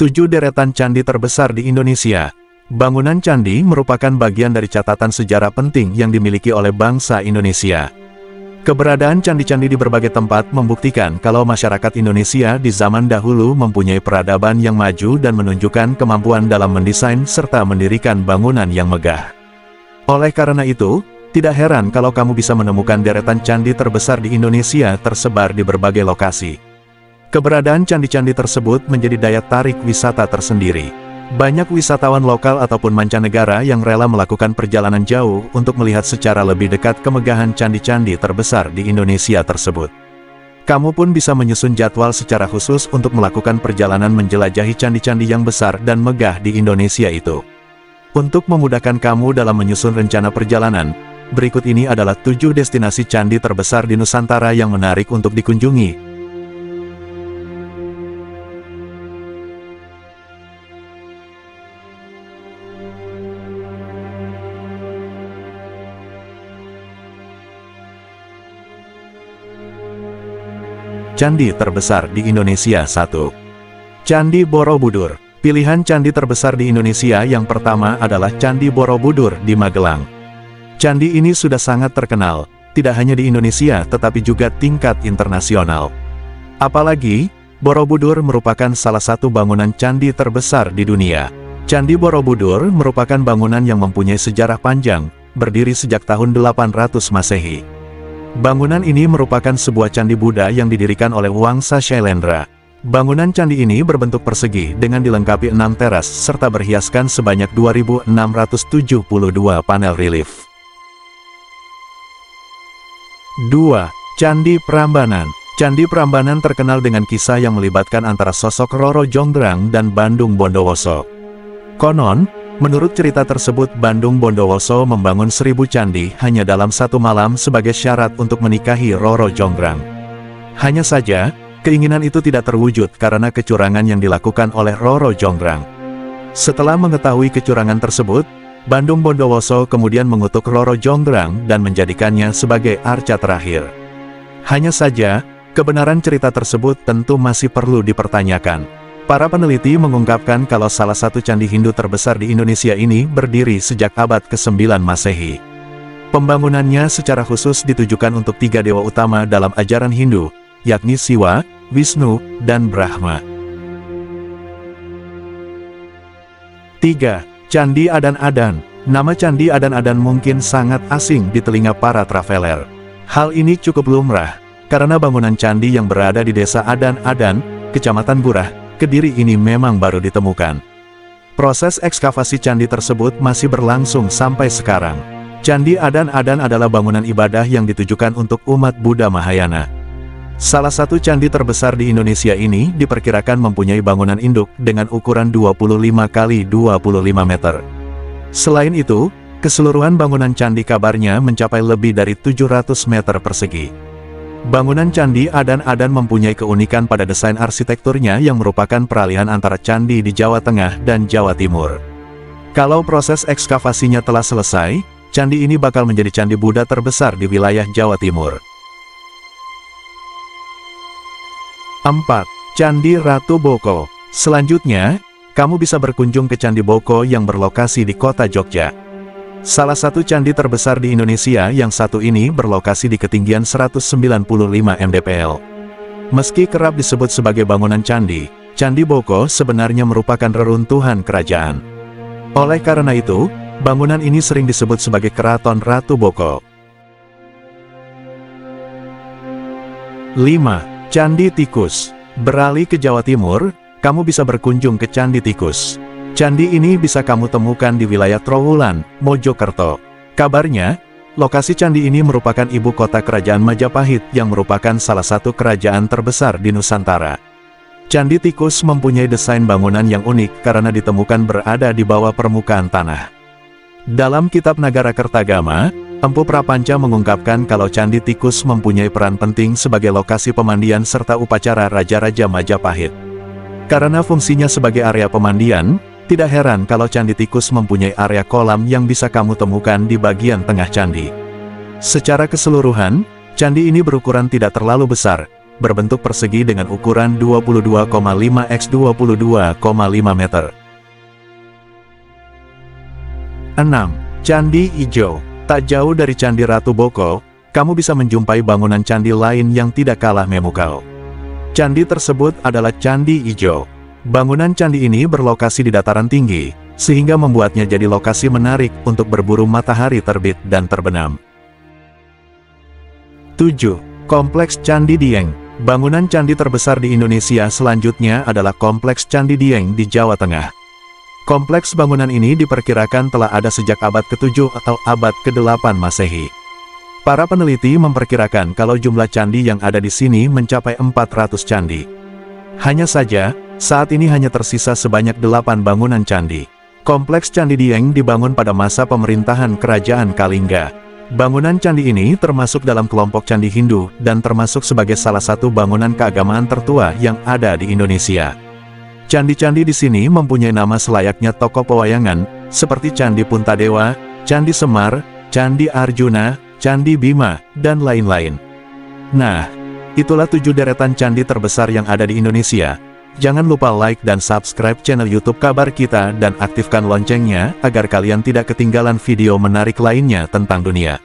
7 deretan candi terbesar di Indonesia. Bangunan candi merupakan bagian dari catatan sejarah penting yang dimiliki oleh bangsa Indonesia. Keberadaan candi-candi di berbagai tempat membuktikan kalau masyarakat Indonesia di zaman dahulu mempunyai peradaban yang maju dan menunjukkan kemampuan dalam mendesain serta mendirikan bangunan yang megah. Oleh karena itu, tidak heran kalau kamu bisa menemukan deretan candi terbesar di Indonesia tersebar di berbagai lokasi. Keberadaan candi-candi tersebut menjadi daya tarik wisata tersendiri. Banyak wisatawan lokal ataupun mancanegara yang rela melakukan perjalanan jauh untuk melihat secara lebih dekat kemegahan candi-candi terbesar di Indonesia tersebut. Kamu pun bisa menyusun jadwal secara khusus untuk melakukan perjalanan menjelajahi candi-candi yang besar dan megah di Indonesia itu. Untuk memudahkan kamu dalam menyusun rencana perjalanan, berikut ini adalah 7 destinasi candi terbesar di Nusantara yang menarik untuk dikunjungi. Candi terbesar di Indonesia. 1. Candi Borobudur. Pilihan candi terbesar di Indonesia yang pertama adalah Candi Borobudur di Magelang. Candi ini sudah sangat terkenal, tidak hanya di Indonesia tetapi juga tingkat internasional. Apalagi, Borobudur merupakan salah satu bangunan candi terbesar di dunia. Candi Borobudur merupakan bangunan yang mempunyai sejarah panjang, berdiri sejak tahun 800 Masehi. Bangunan ini merupakan sebuah candi Buddha yang didirikan oleh Wangsa Shailendra. Bangunan candi ini berbentuk persegi dengan dilengkapi 6 teras serta berhiaskan sebanyak 2.672 panel relief. 2. Candi Prambanan. Candi Prambanan terkenal dengan kisah yang melibatkan antara sosok Roro Jonggrang dan Bandung Bondowoso. Konon, menurut cerita tersebut Bandung Bondowoso membangun 1000 candi hanya dalam satu malam sebagai syarat untuk menikahi Roro Jonggrang. Hanya saja, keinginan itu tidak terwujud karena kecurangan yang dilakukan oleh Roro Jonggrang. Setelah mengetahui kecurangan tersebut, Bandung Bondowoso kemudian mengutuk Roro Jonggrang dan menjadikannya sebagai arca terakhir. Hanya saja, kebenaran cerita tersebut tentu masih perlu dipertanyakan. Para peneliti mengungkapkan kalau salah satu candi Hindu terbesar di Indonesia ini berdiri sejak abad ke-9 Masehi. Pembangunannya secara khusus ditujukan untuk 3 dewa utama dalam ajaran Hindu, yakni Siwa, Wisnu, dan Brahma. 3. Candi Adan-Adan. Nama Candi Adan-Adan mungkin sangat asing di telinga para traveler. Hal ini cukup lumrah, karena bangunan candi yang berada di desa Adan-Adan, Kecamatan Burah, Kediri ini memang baru ditemukan. Proses ekskavasi candi tersebut masih berlangsung sampai sekarang. Candi Adan-Adan adalah bangunan ibadah yang ditujukan untuk umat Buddha Mahayana. Salah satu candi terbesar di Indonesia ini diperkirakan mempunyai bangunan induk dengan ukuran 25 x 25 meter. Selain itu, keseluruhan bangunan candi kabarnya mencapai lebih dari 700 meter persegi. Bangunan Candi Adan-Adan mempunyai keunikan pada desain arsitekturnya yang merupakan peralihan antara candi di Jawa Tengah dan Jawa Timur. Kalau proses ekskavasinya telah selesai, candi ini bakal menjadi candi Buddha terbesar di wilayah Jawa Timur. 4. Candi Ratu Boko. Selanjutnya, kamu bisa berkunjung ke Candi Boko yang berlokasi di kota Jogja. Salah satu candi terbesar di Indonesia yang satu ini berlokasi di ketinggian 195 mdpl. Meski kerap disebut sebagai bangunan candi, Candi Boko sebenarnya merupakan reruntuhan kerajaan. Oleh karena itu, bangunan ini sering disebut sebagai Keraton Ratu Boko. 5. Candi Tikus. Beralih ke Jawa Timur, kamu bisa berkunjung ke Candi Tikus. Candi ini bisa kamu temukan di wilayah Trowulan, Mojokerto. Kabarnya, lokasi candi ini merupakan ibu kota kerajaan Majapahit yang merupakan salah satu kerajaan terbesar di Nusantara. Candi Tikus mempunyai desain bangunan yang unik karena ditemukan berada di bawah permukaan tanah. Dalam kitab Nagara Kertagama, Empu Prapanca mengungkapkan kalau Candi Tikus mempunyai peran penting sebagai lokasi pemandian serta upacara Raja-Raja Majapahit. Karena fungsinya sebagai area pemandian, tidak heran kalau Candi Tikus mempunyai area kolam yang bisa kamu temukan di bagian tengah candi. Secara keseluruhan, candi ini berukuran tidak terlalu besar, berbentuk persegi dengan ukuran 22,5 x 22,5 meter. 6. Candi Ijo. Tak jauh dari Candi Ratu Boko, kamu bisa menjumpai bangunan candi lain yang tidak kalah memukau. Candi tersebut adalah Candi Ijo. Bangunan candi ini berlokasi di dataran tinggi, sehingga membuatnya jadi lokasi menarik untuk berburu matahari terbit dan terbenam. 7. Kompleks Candi Dieng. Bangunan candi terbesar di Indonesia selanjutnya adalah Kompleks Candi Dieng di Jawa Tengah. Kompleks bangunan ini diperkirakan telah ada sejak abad ke-7 atau abad ke-8 Masehi. Para peneliti memperkirakan kalau jumlah candi yang ada di sini mencapai 400 candi. Hanya saja, saat ini hanya tersisa sebanyak 8 bangunan candi. Kompleks Candi Dieng dibangun pada masa pemerintahan Kerajaan Kalingga. Bangunan candi ini termasuk dalam kelompok candi Hindu dan termasuk sebagai salah satu bangunan keagamaan tertua yang ada di Indonesia. Candi-candi di sini mempunyai nama selayaknya tokoh pewayangan, seperti Candi Puntadewa, Candi Semar, Candi Arjuna, Candi Bima, dan lain-lain. Nah, itulah 7 deretan candi terbesar yang ada di Indonesia. Jangan lupa like dan subscribe channel YouTube Kabar Kita dan aktifkan loncengnya agar kalian tidak ketinggalan video menarik lainnya tentang dunia.